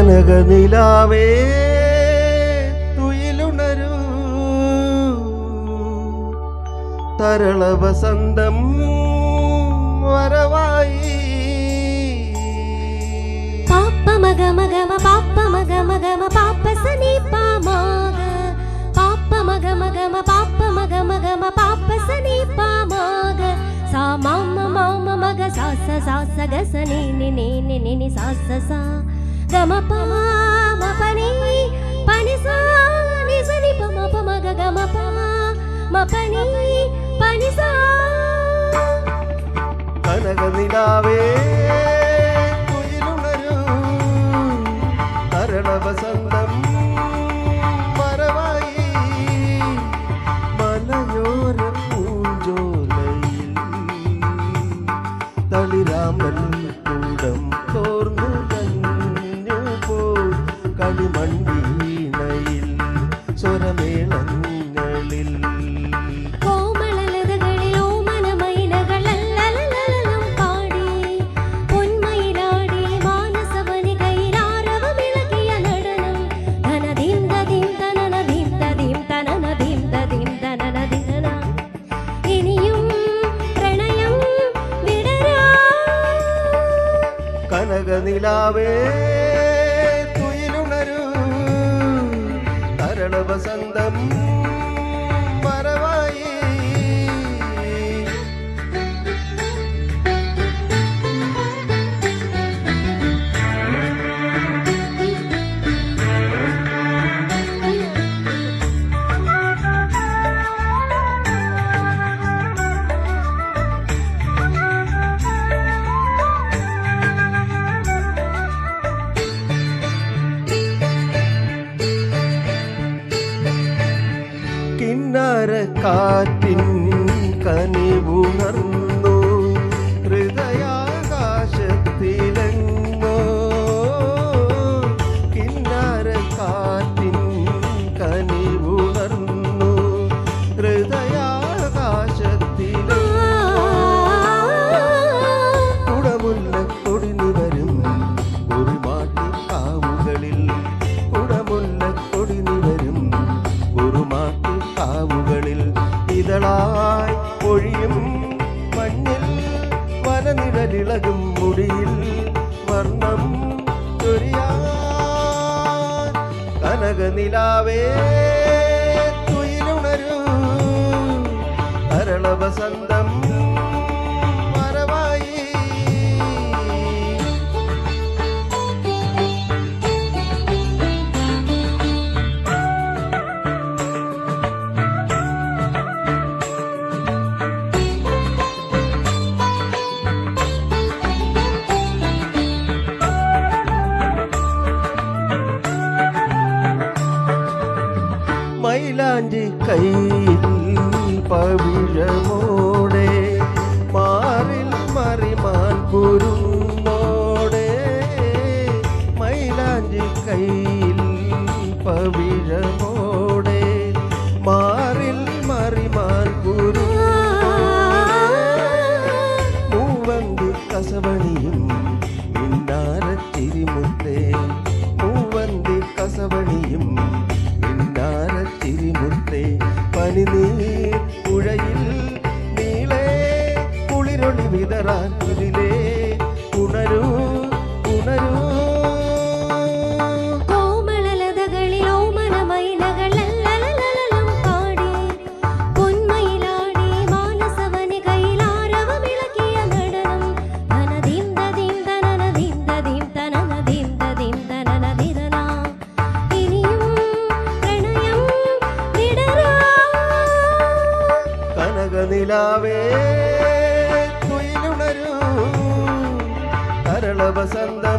കനകനിലാവേ തുയിലുണരൂ തരള വസന്തം വരവായി പാപ്പ മഗ മഗ മ പാപ്പ മഗ മഗ മ പാപ്പ സനി പാമാഗ പാപ്പ മഗ മഗ മ പാപ്പ മഗ മഗ മ പാപ്പ സനി പാമാഗ സാ മമ മമ മഗ സാ സ ഗ സ നി നി നി നി നി നി സാ സ സ ഗ മ പ മ പ നി സ നി സ നി പ മ പ മ ഗ ഗ മ പ മ പ നി സ കനകനിലാവേ തുയിലുണരൂ തരള വസന്തം വരവായി മലയോര പൂഞ്ചോലയിൽ തളിരാമൽ കൂടം തോർന്നു കഞ്ഞു പോൽ കളിമൺവീണയിൽ സ്വരമേളങ്ങളിൽ കനകനിലാവേ തുയിലുണരൂ തരള വസന്തം വരവായി കാറ്റിൻ കനിവുണർന്നു ഹൃദയാകാശത്തിലെങ്ങോ കിന്നാര കാറ്റിൻ കനിവുണർന്നു ഹൃദയാകാശത്തിലെങ്ങോ കുടമുല്ല കൊടിനി വരും ഒരു മാട്ടിക്കാവുകളിൽ കുടമുല്ല കൊടിനി വരും ഒരു മാട്ടിക്കാവുകളിൽ ഇതളായി പൊഴിയും മഞ്ഞിൽ വനനിഴലിളകും മുടിയിൽ വർണ്ണം ചൊരിയാൻ കനകനിലാവേ തുയിലുണരൂ തരള വസന്തം വരവായി മൈലാഞ്ചി കയ്യിൽ പവിഴമോടെ മാറിൽ മറിമാൻ കുരുന്നോടെ മൈലാഞ്ചി കയ്യിൽ പവിഴമോടെ മാറിൽ മറിമാൻ മൂവന്തി കസവണിയും മിന്നാരച്ചിരിമുത്തേ മൂവന്തി കസവണിയും ചിരിമുത്തേ പനിനീർ പുഴയിൽ നീളെ കുളിരൊളി വിതറാൻ ഇതിലേ ഉണരൂ ഉണരൂ കനകനിലാവേ തുയിലുണരൂ തരള വസന്തം